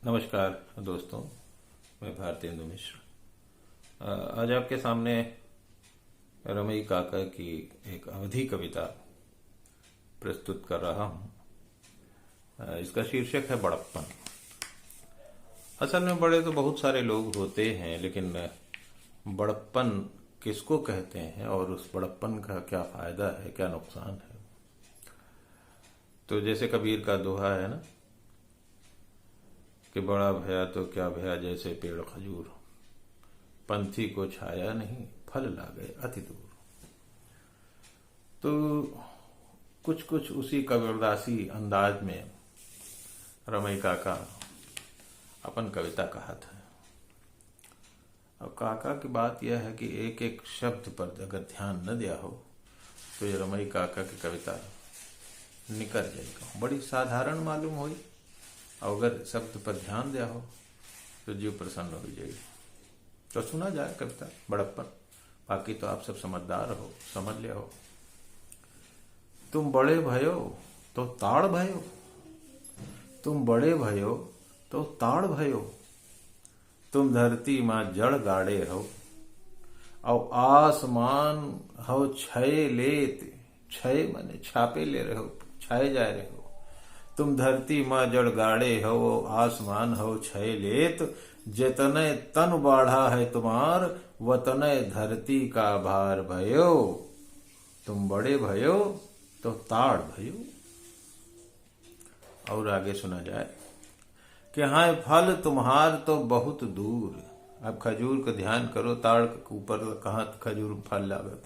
नमस्कार दोस्तों, मैं भारतेंदु मिश्र आज आपके सामने रमई काका की एक अवधी कविता प्रस्तुत कर रहा हूँ। इसका शीर्षक है बड़प्पन। असल में बड़े तो बहुत सारे लोग होते हैं, लेकिन बड़प्पन किसको कहते हैं और उस बड़प्पन का क्या फायदा है, क्या नुकसान है। तो जैसे कबीर का दोहा है ना कि बड़ा भया तो क्या भया जैसे पेड़ खजूर, पंथी को छाया नहीं फल लागे अति दूर। तो कुछ कुछ उसी कबीरदासी अंदाज में रमई काका अपन कविता कहा था। अब काका की बात यह है कि एक एक शब्द पर अगर ध्यान न दिया हो तो ये रमई काका की कविता निकल जाएगा। बड़ी साधारण मालूम हुई, अगर शब्द पर ध्यान दिया हो तो जीव प्रसन्न हो जाएगी। तो सुना जाए कविता बड़प्पन। बाकी तो आप सब समझदार हो, समझ लिया हो। तुम बड़े भयो तो ताड़ भयो, तुम बड़े भयो तो ताड़ भयो, तुम धरती मां जड़ गाड़े हो, और आसमान हो छये लेत, छये माने छापे ले रहे हो, छाए जा रहे हो। तुम धरती मां जड़ गाड़े हो, आसमान हो छय लेत, जतने तन बाढ़ा है तुम्हार, वतने धरती का भार भयो, तुम बड़े भयो तो ताड़ भयो। और आगे सुना जाए कि हाँ फल तुम्हार तो बहुत दूर। अब खजूर का ध्यान करो, ताड़ के ऊपर कहाँ खजूर फल लागत।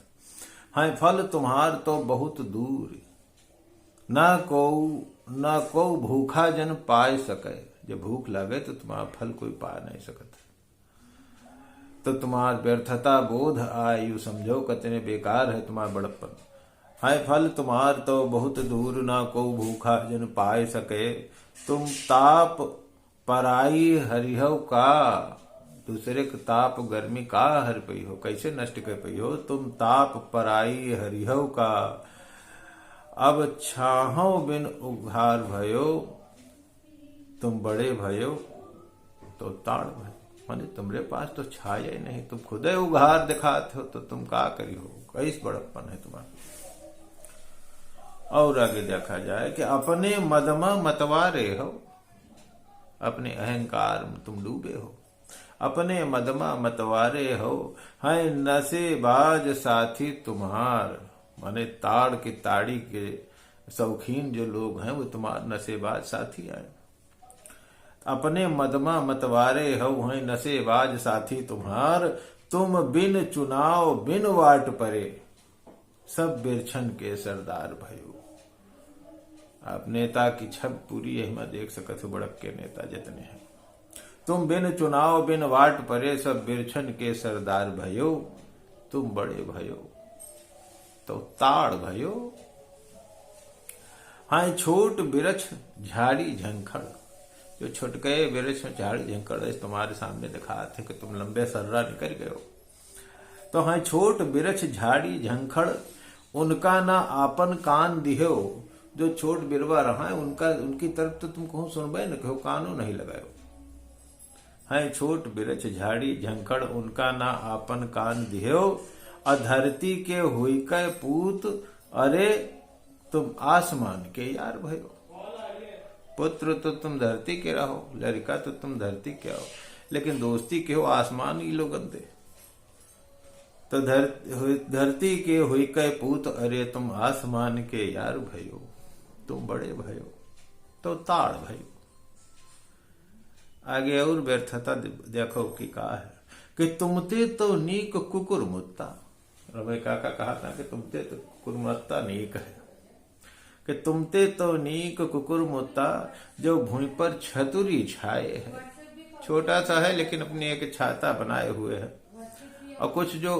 हाँ फल तुम्हार तो बहुत दूर, ना को भूखा जन पाए सके। जब भूख लगे तो तुम्हारा फल कोई पा नहीं सकता। तो तुम्हार व्यर्थता बोध आयु समझो, कतने बेकार है तुम्हारा बड़प्पन। हाय फल तुम्हार तो बहुत दूर, ना को भूखा जन पाए सके। तुम ताप पराई हरिहव का, दूसरे के ताप गर्मी का हर पई हो, कैसे नष्ट कर पई हो। तुम ताप पराई हरिहव का, अब छाहो बिन उघार भयो, तुम बड़े भयो तो ताड़ भयो। माने तुम्हारे पास तो छाया ही नहीं, तुम खुद ही उघार दिखाते हो, तो तुम का करी हो, कैस बड़प्पन है तुम्हारा। और आगे देखा जाए कि अपने मदमा मतवारे हो, अपने अहंकार में तुम डूबे हो। अपने मदमा मतवारे हो, है नशेबाज साथी तुम्हार। माने ताड़ की ताड़ी के शौकीन जो लोग हैं वो तुम्हारे नशेबाज साथी आए। अपने मदमा मतवारे हो, हैं नशेबाज साथी तुम्हार, तुम बिन चुनाव बिन वाट परे, सब बिरछन के सरदार भयो। आप नेता की छब पूरी यही में देख सकते हो, बड़क के नेता जितने हैं। तुम बिन चुनाव बिन वाट परे, सब बिरछन के सरदार भयो, तुम बड़े भयो तो ताड़ भयो। हाँ छोट बिरछ झाड़ी झंखड़, जो छुटके बिरछ झाड़ी झंखड़ तुम्हारे सामने दिखाते कि तुम लंबे सर्रा निकल गए हो। तो हाँ छोट बिरछ झाड़ी झंखड़, उनका ना आपन कान दिहो। जो छोट बिरवा रहा है उनका, उनकी तरफ तो तुम कहूं सुनबे न कहो, कानों नहीं लगाओ। हाँ छोट बिरछ झाड़ी झंखड़, उनका ना आपन कान दिहो, अधरती के हुई के पूत, अरे तुम आसमान के यार भयो। पुत्र तो तुम धरती के रहो, लड़का तो तुम धरती के हो, लेकिन दोस्ती के हो आसमान ही लोग दे। तो धरती के हुई के पूत, अरे तुम आसमान के यार भयो, तुम बड़े भयो तो ताड़ भयो। आगे और व्यर्थता देखो कि कहा है कि तुमते तो नीक कुकुर मुत्ता। रमई काका कहा था कि तुमते तो कुकुर मुत्ता नीक है, कि तुमते तो नीक कुकुर मुत्ता, जो भूमि पर छतुरी छाए है। छोटा सा है लेकिन अपनी एक छाता बनाए हुए है, और कुछ जो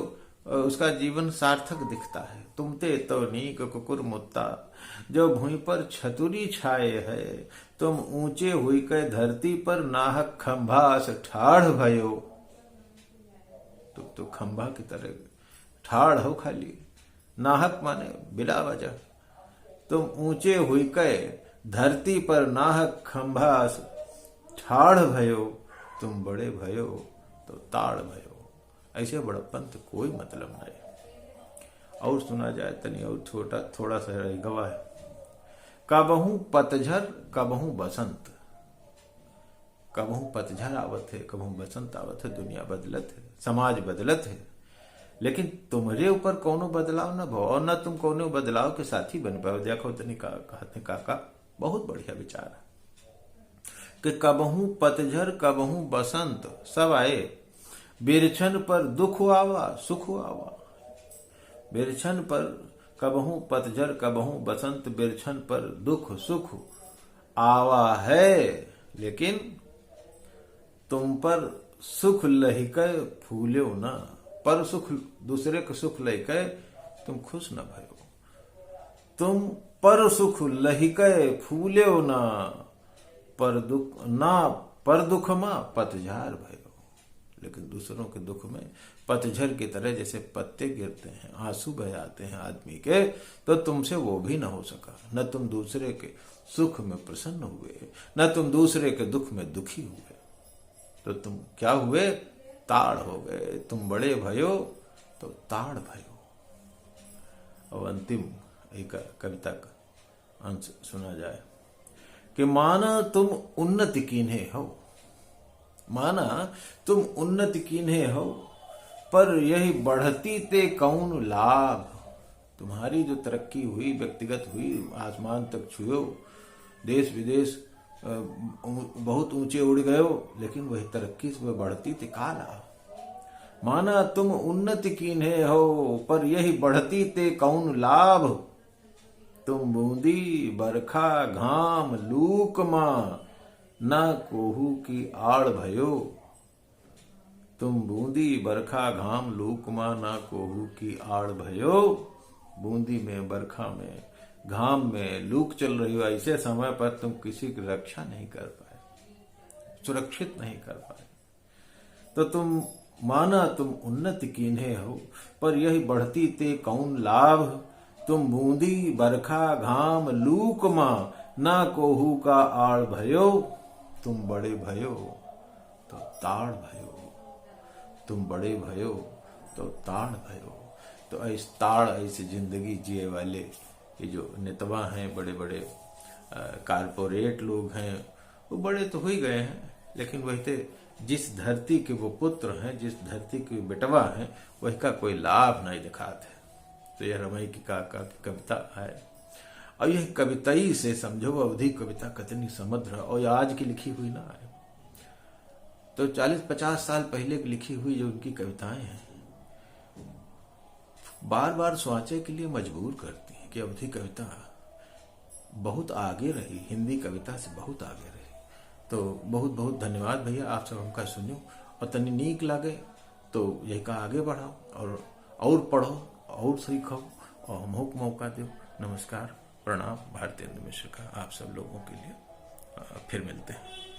उसका जीवन सार्थक दिखता है। तुमते तो नीक कुकुर मुत्ता, जो भूमि पर छतुरी छाए है, तुम ऊंचे हुई के धरती पर नाहक खंभास ठाढ़ भयो। तुम तो खंभा की तरह ठाढ़ हो, खाली नाहक माने बिला वजह। तुम ऊंचे हुई के धरती पर नाहक खंभास ठाड़ भयो, तुम बड़े भयो तो ताड़ भयो। ऐसे बड़प्पन तो कोई मतलब नहीं। और सुना जाए तनी और थोड़ा सा रह गवा है। कबहू पतझर कबहू बसंत, कबहू पतझर आवत है कबहू बसंत आवत है, दुनिया बदलत है, समाज बदलत है, लेकिन तुम्हारे ऊपर कोनो बदलाव न भो और न तुम कोनो बदलाव के साथी बन पाओ। देखो तनी कहते काका बहुत बढ़िया विचार है कि कबहू पतझर कबहू बसंत सब आए, बिरछन पर दुख आवा सुख आवा। बिरछन पर कबहू पतझर कबहू बसंत, बिरछन पर दुख सुख आवा है, लेकिन तुम पर सुख लहिकै फूल्यो न। पर सुख दूसरे को सुख लहिकै तुम खुश न भयो। तुम पर सुख लहिकै फूल्यो न, पर दुख ना पर दुख मा पतझर भयो। लेकिन दूसरों के दुख में पतझर की तरह जैसे पत्ते गिरते हैं, आंसू बह जाते हैं आदमी के, तो तुमसे वो भी ना हो सका। न तुम दूसरे के सुख में प्रसन्न हुए, न तुम दूसरे के दुख में दुखी हुए, तो तुम क्या हुए? ताड़ हो गए। तुम बड़े भयो तो ताड़ भयो। और अंतिम एक कविता का अंश सुना जाए कि माना तुम उन्नति कीन्हे हो, माना तुम उन्नति कीन्हे हो, पर यही बढ़ती ते कौन लाभ। तुम्हारी जो तरक्की हुई, व्यक्तिगत हुई, आसमान तक छुओ, देश विदेश बहुत ऊंचे उड़ गए, लेकिन वही तरक्की से बढ़ती ते का लाभ। माना तुम उन्नति कीन्हे हो, पर यही बढ़ती ते कौन लाभ। तुम बूंदी बरखा घाम लूक मां, ना कोहू की आड़ भयो। तुम बूंदी बरखा घाम लूक मां, ना कोहू की आड़ भयो। बूंदी में, बरखा में, घाम में लूक चल रही हो, ऐसे समय पर तुम किसी की रक्षा नहीं कर पाए, सुरक्षित नहीं कर पाए। तो तुम माना तुम उन्नति कीन्हे हो, पर यही बढ़ती ते कौन लाभ। तुम बूंदी बरखा घाम लूक मां, ना कोहू का आड़ भयो। तुम बड़े भयो तो ताड़ भयो, तुम बड़े भयो तो ताड़ भयो। तो इस ताड़ ऐसी जिंदगी जिए वाले ये जो नेतवा हैं, बड़े बड़े कारपोरेट लोग हैं, वो बड़े तो हो ही गए हैं, लेकिन वही थे जिस धरती के वो पुत्र हैं, जिस धरती के बेटवा हैं, वही का कोई लाभ नहीं दिखाते। तो यह रमई की काका की कविता है, और यह कविताई से समझो अवधि कविता कितनी समृद्ध है, और आज की लिखी हुई ना है, तो 40-50 साल पहले की लिखी हुई जो उनकी कविताएं हैं, बार बार सोचने के लिए मजबूर करती हैं कि अवधि कविता बहुत आगे रही, हिंदी कविता से बहुत आगे रही। तो बहुत बहुत धन्यवाद भैया, आप सब हमका सुनियो और तनी नीक लागे तो यही का आगे बढ़ाओ और पढ़ो और सीखो और हमको मौका दो। नमस्कार, प्रणाम। भारतेंदु मिश्र का आप सब लोगों के लिए फिर मिलते हैं।